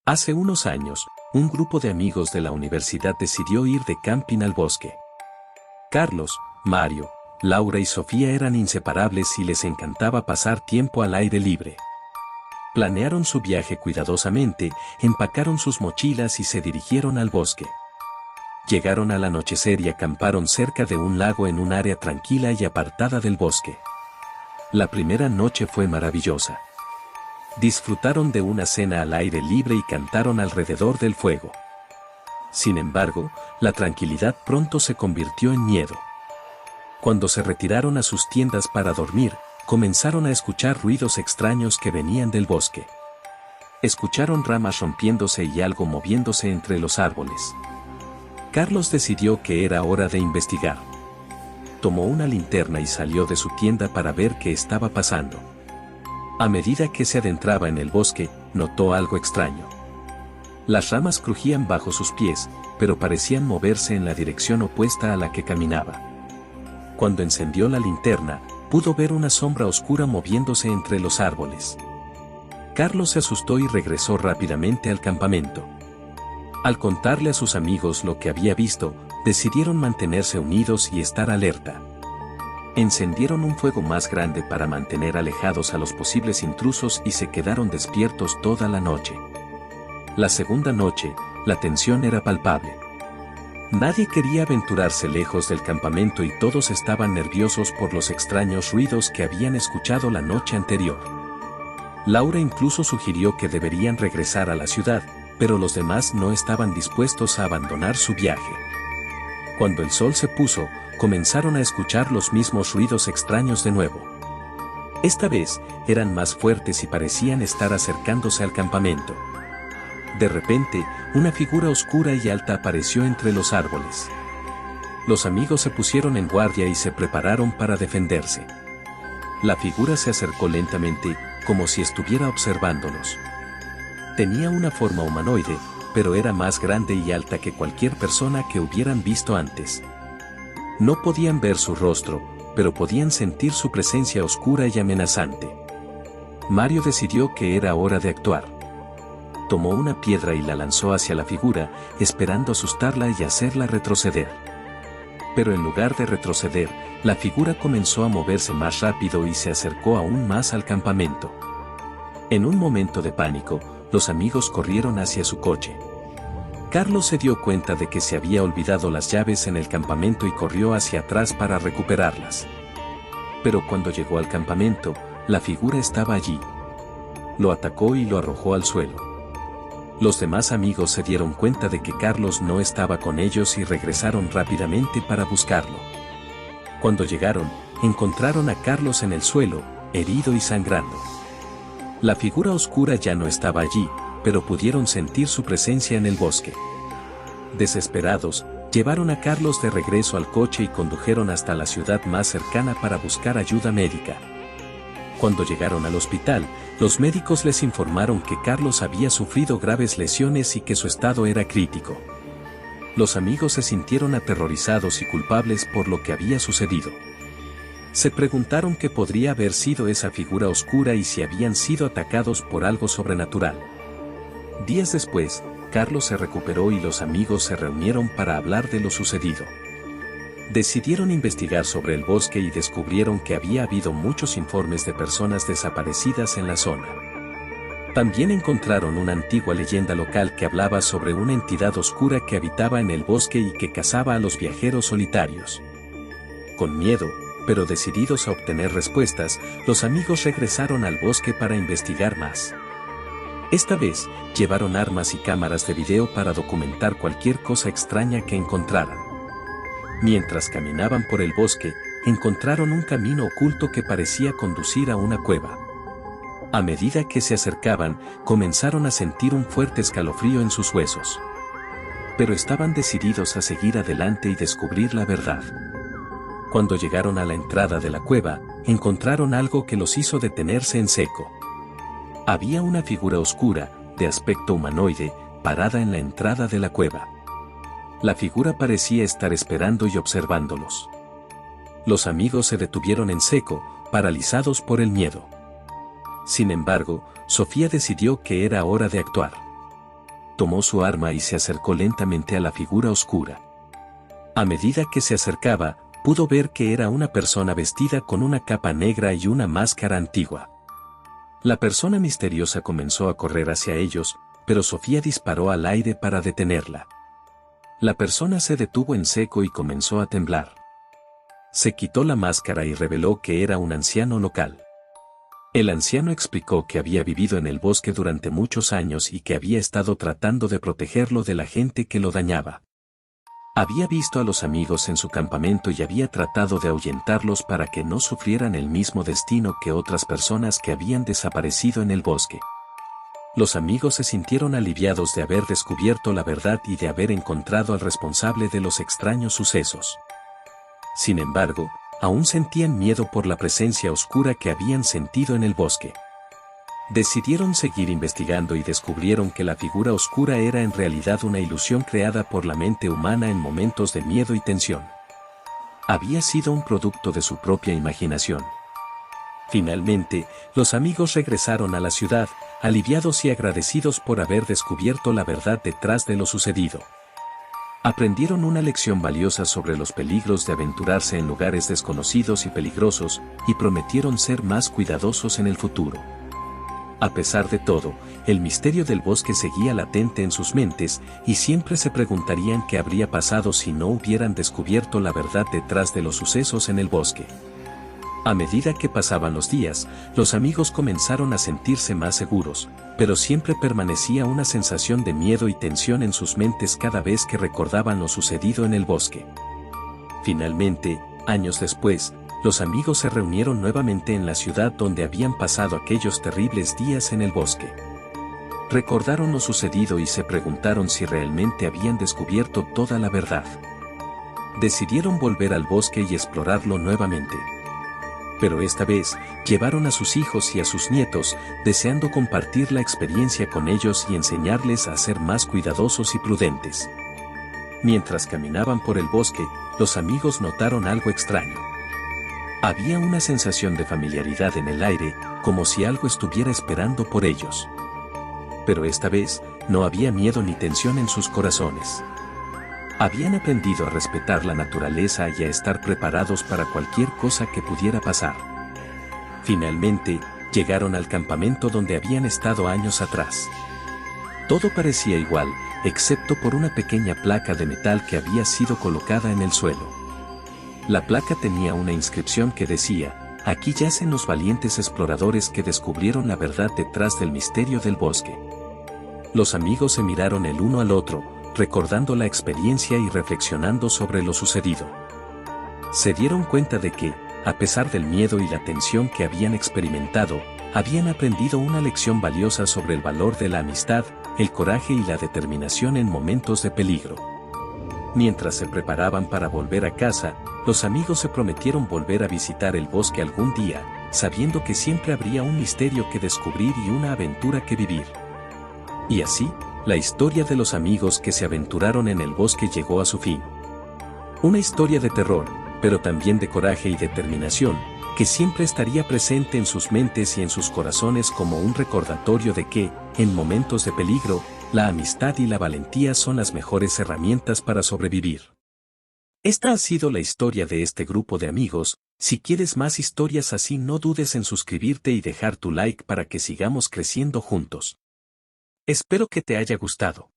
Hace unos años, un grupo de amigos de la universidad decidió ir de camping al bosque. Carlos, Mario, Laura y Sofía eran inseparables y les encantaba pasar tiempo al aire libre. Planearon su viaje cuidadosamente, empacaron sus mochilas y se dirigieron al bosque. Llegaron al anochecer y acamparon cerca de un lago en un área tranquila y apartada del bosque. La primera noche fue maravillosa. Disfrutaron de una cena al aire libre y cantaron alrededor del fuego. Sin embargo, la tranquilidad pronto se convirtió en miedo. Cuando se retiraron a sus tiendas para dormir, comenzaron a escuchar ruidos extraños que venían del bosque. Escucharon ramas rompiéndose y algo moviéndose entre los árboles. Carlos decidió que era hora de investigar. Tomó una linterna y salió de su tienda para ver qué estaba pasando. A medida que se adentraba en el bosque, notó algo extraño. Las ramas crujían bajo sus pies, pero parecían moverse en la dirección opuesta a la que caminaba. Cuando encendió la linterna, pudo ver una sombra oscura moviéndose entre los árboles. Carlos se asustó y regresó rápidamente al campamento. Al contarle a sus amigos lo que había visto, decidieron mantenerse unidos y estar alerta. Encendieron un fuego más grande para mantener alejados a los posibles intrusos y se quedaron despiertos toda la noche. La segunda noche, la tensión era palpable. Nadie quería aventurarse lejos del campamento y todos estaban nerviosos por los extraños ruidos que habían escuchado la noche anterior. Laura incluso sugirió que deberían regresar a la ciudad, pero los demás no estaban dispuestos a abandonar su viaje. Cuando el sol se puso, comenzaron a escuchar los mismos ruidos extraños de nuevo. Esta vez, eran más fuertes y parecían estar acercándose al campamento. De repente, una figura oscura y alta apareció entre los árboles. Los amigos se pusieron en guardia y se prepararon para defenderse. La figura se acercó lentamente, como si estuviera observándolos. Tenía una forma humanoide, pero era más grande y alta que cualquier persona que hubieran visto antes. No podían ver su rostro, pero podían sentir su presencia oscura y amenazante. Mario decidió que era hora de actuar. Tomó una piedra y la lanzó hacia la figura, esperando asustarla y hacerla retroceder. Pero en lugar de retroceder, la figura comenzó a moverse más rápido y se acercó aún más al campamento. En un momento de pánico, los amigos corrieron hacia su coche. Carlos se dio cuenta de que se había olvidado las llaves en el campamento y corrió hacia atrás para recuperarlas. Pero cuando llegó al campamento, la figura estaba allí. Lo atacó y lo arrojó al suelo. Los demás amigos se dieron cuenta de que Carlos no estaba con ellos y regresaron rápidamente para buscarlo. Cuando llegaron, encontraron a Carlos en el suelo, herido y sangrando. La figura oscura ya no estaba allí, pero pudieron sentir su presencia en el bosque. Desesperados, llevaron a Carlos de regreso al coche y condujeron hasta la ciudad más cercana para buscar ayuda médica. Cuando llegaron al hospital, los médicos les informaron que Carlos había sufrido graves lesiones y que su estado era crítico. Los amigos se sintieron aterrorizados y culpables por lo que había sucedido. Se preguntaron qué podría haber sido esa figura oscura y si habían sido atacados por algo sobrenatural. Días después, Carlos se recuperó y los amigos se reunieron para hablar de lo sucedido. Decidieron investigar sobre el bosque y descubrieron que había habido muchos informes de personas desaparecidas en la zona. También encontraron una antigua leyenda local que hablaba sobre una entidad oscura que habitaba en el bosque y que cazaba a los viajeros solitarios. Con miedo, pero decididos a obtener respuestas, los amigos regresaron al bosque para investigar más. Esta vez, llevaron armas y cámaras de video para documentar cualquier cosa extraña que encontraran. Mientras caminaban por el bosque, encontraron un camino oculto que parecía conducir a una cueva. A medida que se acercaban, comenzaron a sentir un fuerte escalofrío en sus huesos. Pero estaban decididos a seguir adelante y descubrir la verdad. Cuando llegaron a la entrada de la cueva, encontraron algo que los hizo detenerse en seco. Había una figura oscura, de aspecto humanoide, parada en la entrada de la cueva. La figura parecía estar esperando y observándolos. Los amigos se detuvieron en seco, paralizados por el miedo. Sin embargo, Sofía decidió que era hora de actuar. tomó su arma y se acercó lentamente a la figura oscura. A medida que se acercaba, pudo ver que era una persona vestida con una capa negra y una máscara antigua. La persona misteriosa comenzó a correr hacia ellos, pero Sofía disparó al aire para detenerla. La persona se detuvo en seco y comenzó a temblar. Se quitó la máscara y reveló que era un anciano local. El anciano explicó que había vivido en el bosque durante muchos años y que había estado tratando de protegerlo de la gente que lo dañaba. Había visto a los amigos en su campamento y había tratado de ahuyentarlos para que no sufrieran el mismo destino que otras personas que habían desaparecido en el bosque. Los amigos se sintieron aliviados de haber descubierto la verdad y de haber encontrado al responsable de los extraños sucesos. Sin embargo, aún sentían miedo por la presencia oscura que habían sentido en el bosque. Decidieron seguir investigando y descubrieron que la figura oscura era en realidad una ilusión creada por la mente humana en momentos de miedo y tensión. Había sido un producto de su propia imaginación. Finalmente, los amigos regresaron a la ciudad, aliviados y agradecidos por haber descubierto la verdad detrás de lo sucedido. Aprendieron una lección valiosa sobre los peligros de aventurarse en lugares desconocidos y peligrosos, y prometieron ser más cuidadosos en el futuro. A pesar de todo, el misterio del bosque seguía latente en sus mentes, y siempre se preguntarían qué habría pasado si no hubieran descubierto la verdad detrás de los sucesos en el bosque. A medida que pasaban los días, los amigos comenzaron a sentirse más seguros, pero siempre permanecía una sensación de miedo y tensión en sus mentes cada vez que recordaban lo sucedido en el bosque. Finalmente, años después, los amigos se reunieron nuevamente en la ciudad donde habían pasado aquellos terribles días en el bosque. Recordaron lo sucedido y se preguntaron si realmente habían descubierto toda la verdad. Decidieron volver al bosque y explorarlo nuevamente. Pero esta vez, llevaron a sus hijos y a sus nietos, deseando compartir la experiencia con ellos y enseñarles a ser más cuidadosos y prudentes. Mientras caminaban por el bosque, los amigos notaron algo extraño. Había una sensación de familiaridad en el aire, como si algo estuviera esperando por ellos. Pero esta vez, no había miedo ni tensión en sus corazones. Habían aprendido a respetar la naturaleza y a estar preparados para cualquier cosa que pudiera pasar. Finalmente, llegaron al campamento donde habían estado años atrás. Todo parecía igual, excepto por una pequeña placa de metal que había sido colocada en el suelo. La placa tenía una inscripción que decía: "Aquí yacen los valientes exploradores que descubrieron la verdad detrás del misterio del bosque". Los amigos se miraron el uno al otro, recordando la experiencia y reflexionando sobre lo sucedido. Se dieron cuenta de que, a pesar del miedo y la tensión que habían experimentado, habían aprendido una lección valiosa sobre el valor de la amistad, el coraje y la determinación en momentos de peligro. Mientras se preparaban para volver a casa, los amigos se prometieron volver a visitar el bosque algún día, sabiendo que siempre habría un misterio que descubrir y una aventura que vivir. Y así, la historia de los amigos que se aventuraron en el bosque llegó a su fin. Una historia de terror, pero también de coraje y determinación, que siempre estaría presente en sus mentes y en sus corazones como un recordatorio de que, en momentos de peligro, la amistad y la valentía son las mejores herramientas para sobrevivir. Esta ha sido la historia de este grupo de amigos. Si quieres más historias así, no dudes en suscribirte y dejar tu like para que sigamos creciendo juntos. Espero que te haya gustado.